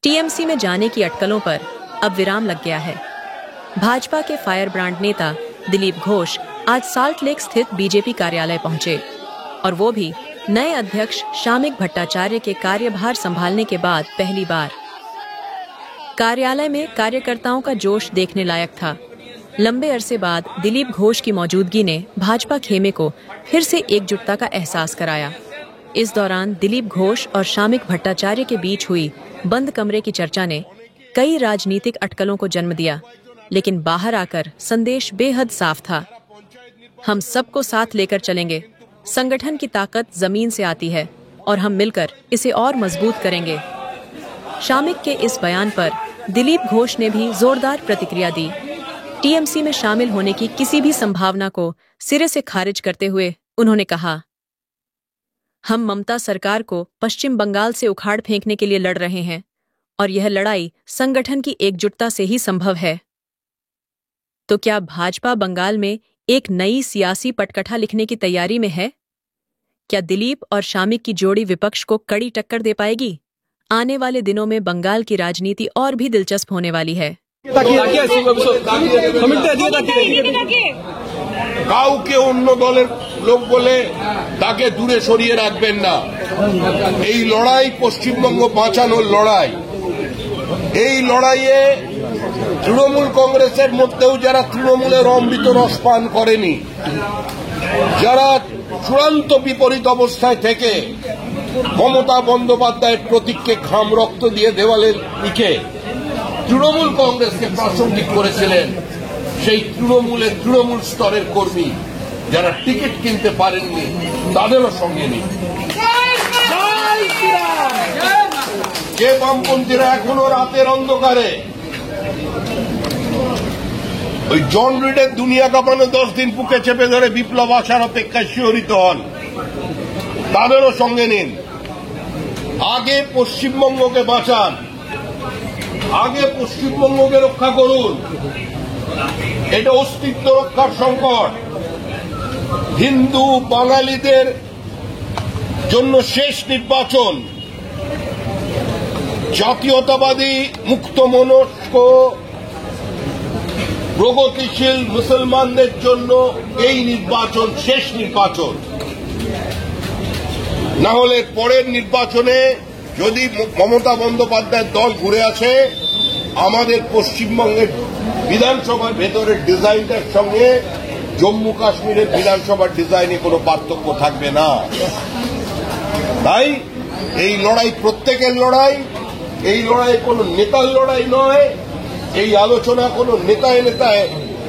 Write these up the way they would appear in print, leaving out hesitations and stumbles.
TMC में जाने की अटकलों पर अब विराम लग गया है। भाजपा के फायर ब्रांड नेता दिलीप घोष आज साल्ट लेक स्थित बीजेपी कार्यालय पहुंचे और वो भी नए अध्यक्ष शामिक भट्टाचार्य के कार्यभार संभालने के बाद पहली बार। कार्यालय में कार्यकर्ताओं का जोश देखने लायक था। लंबे अरसे बाद दिलीप घोष की मौजूदगी ने भाजपा खेमे को फिर से एकजुटता का एहसास कराया। इस दौरान दिलीप घोष और शामिक भट्टाचार्य के बीच हुई बंद कमरे की चर्चा ने कई राजनीतिक अटकलों को जन्म दिया, लेकिन बाहर आकर संदेश बेहद साफ था। हम सबको साथ लेकर चलेंगे। संगठन की ताकत जमीन से आती है और हम मिलकर इसे और मजबूत करेंगे। शामिक के इस बयान पर दिलीप घोष ने भी जोरदार प्रतिक्रिया दी। टीएमसी में शामिल होने की किसी भी संभावना को सिरे से खारिज करते हुए उन्होंने कहा, हम ममता सरकार को पश्चिम बंगाल से उखाड़ फेंकने के लिए लड़ रहे हैं और यह लड़ाई संगठन की एकजुटता से ही संभव है। तो क्या भाजपा बंगाल में एक नई सियासी पटकथा लिखने की तैयारी में है? क्या दिलीप और शामिक की जोड़ी विपक्ष को कड़ी टक्कर दे पाएगी? आने वाले दिनों में बंगाल की राजनीति और भी दिलचस्प होने वाली है। কাউকে অন্য দলের লোক বলে তাকে দূরে সরিয়ে রাখবেন না। এই লড়াই পশ্চিমবঙ্গ বাঁচানোর লড়াই। এই লড়াইয়ে তৃণমূল কংগ্রেসের মধ্যেও যারা তৃণমূলের অমৃত রস পান করেনি, যারা চূড়ান্ত বিপরীত অবস্থায় থেকে মমতা বন্দ্যোপাধ্যায়ের প্রতীককে ঘাম রক্ত দিয়ে দেওয়ালে লিখে তৃণমূল কংগ্রেসকে প্রাসঙ্গিক করেছিলেন, সেই তৃণমূল স্তরের কর্মী যারা টিকিট কিনতে পারেননি তাদেরও সঙ্গে নেই। যে বামপন্থীরা এখনো রাতের অন্ধকারে ওই জন রিডের দুনিয়া কাঁপানো 10 দিন বুকে চেপে ধরে বিপ্লব আসার অপেক্ষায় শিহরিত হন, তাদেরও সঙ্গে নিন। আগে পশ্চিমবঙ্গকে বাঁচান, আগে পশ্চিমবঙ্গকে রক্ষা করুন। এটা অস্তিত্ব রক্ষার সংকট। হিন্দু বাঙালিদের জন্য শেষ নির্বাচন। জাতীয়তাবাদী মুক্তমনস্ক প্রগতিশীল মুসলমানদের জন্য এই নির্বাচন শেষ নির্বাচন। না হলে পরের নির্বাচনে যদি মমতা বন্দ্যোপাধ্যায়ের দল ঘুরে আসে, আমাদের পশ্চিমবঙ্গের বিধানসভার ভেতরের ডিজাইনটার সঙ্গে জম্মু কাশ্মীরের বিধানসভার ডিজাইনে কোনো পার্থক্য থাকবে না। তাই এই লড়াই প্রত্যেকের লড়াই। এই লড়াই কোনো নেতার লড়াই নয়। এই আলোচনা কোনো নেতায় নেতায়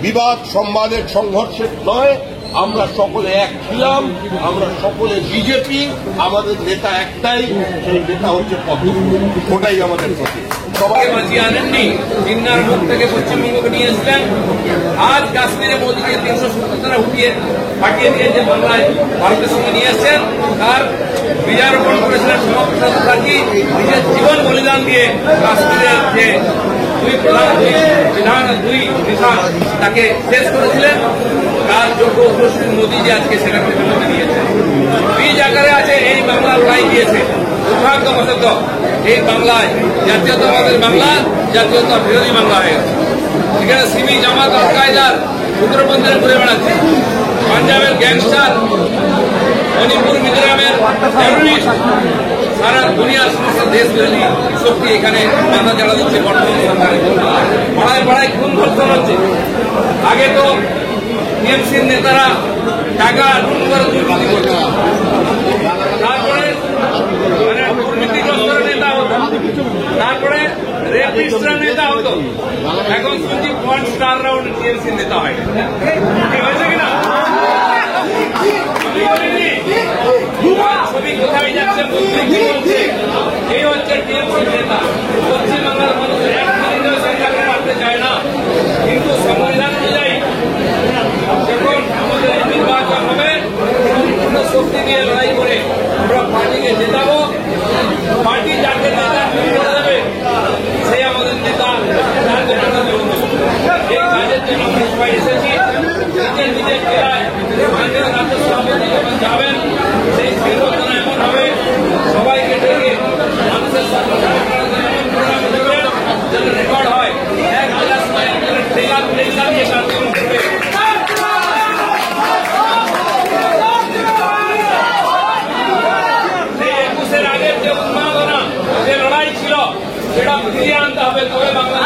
বিবাদ সংবাদের সংঘর্ষের নয়। আমরা সকলে এক ছিলাম, আমরা সকলে বিজেপি। আমাদের নেতা একটাই, সেই নেতা হচ্ছে পদ্মফুল। ওটাই আমাদের প্রতীক। সবাই বাঁচিয়ে আনেননি, জিন্নার মুখ থেকে পশ্চিমবঙ্গকে নিয়ে এসছেন। আজ কাশ্মীরে মোদীকে 370 পাঠিয়ে দিয়ে যে বাংলায় ভারতের সঙ্গে নিয়ে এসছেন, তার বীজারোপণ করেছিলেন শ্যামাপ্রসাদ মুখার্জি নিজের জীবন বলিদান দিয়ে। কাশ্মীরের যে দুই বিধান তাকে শেষ করেছিলেন, তার যোগ্য উপস্থিত মোদী যে আজকে সেখান থেকে তুলে দিয়েছে। বীজ আকারে আছে এই বাংলা লড়াই দিয়েছে। দুর্ভাগ্যবশত এই বাংলায় জাতীয়তাবাদের বাংলা জাতীয়তা বিরোধী বাংলা হয়ে গেছে। এখানে সিমি জামাত আল কায়দার উগ্রপন্থীরা ঘুরে বেড়াচ্ছে, পাঞ্জাবের গ্যাংস্টার, মণিপুর মিজোরামের টেররিস্ট, সারা দুনিয়ার সমস্ত দেশ বিরোধী শক্তি এখানে মাথা জ্বালা দিচ্ছে। বর্তমান সরকারে পাড়ায় পাড়ায় খুন ধর্ষণ হচ্ছে। আগে তো টিএমসির নেতারা টাকা লুট করে দুর্নীতি করত, তারপরে দুর্নীতিগ্রস্ত নেতা হতো, তারপরে রেপিস্টরা নেতা হতো। এখন শুনছি পয়েন্ট স্টার রাউন্ড টিএমসির নেতা হয়। হয়েছে কিনা? ছবি কোথায় যাচ্ছে, এই হচ্ছে টিএমসির নেতা। পশ্চিমবাংলার মানুষ এক মিনিটের সংখ্যাকে মারতে চায় না, কিন্তু সংবিধান অনুযায়ী যখন আমাদের নির্বাচন হবে, শক্তি দিয়ে লড়াই করে আমরা পার্টিকে জেতাবো। পার্টি যাকে নেতা তৈরি করে দেবে সেই আমাদের নেতা। এই কাজের জন্য আমরা সবাই এসেছি। নিজের নিজের জেলায় রাজ্য সভাপতি যখন যাবেন, সেই নির্বাচন এমন হবে সবাইকে ডেকে মানুষের সাথে উন্মাদনা যে লড়াই ছিল সেটা ফিরিয়ে আনতে হবে, তবে বাংলা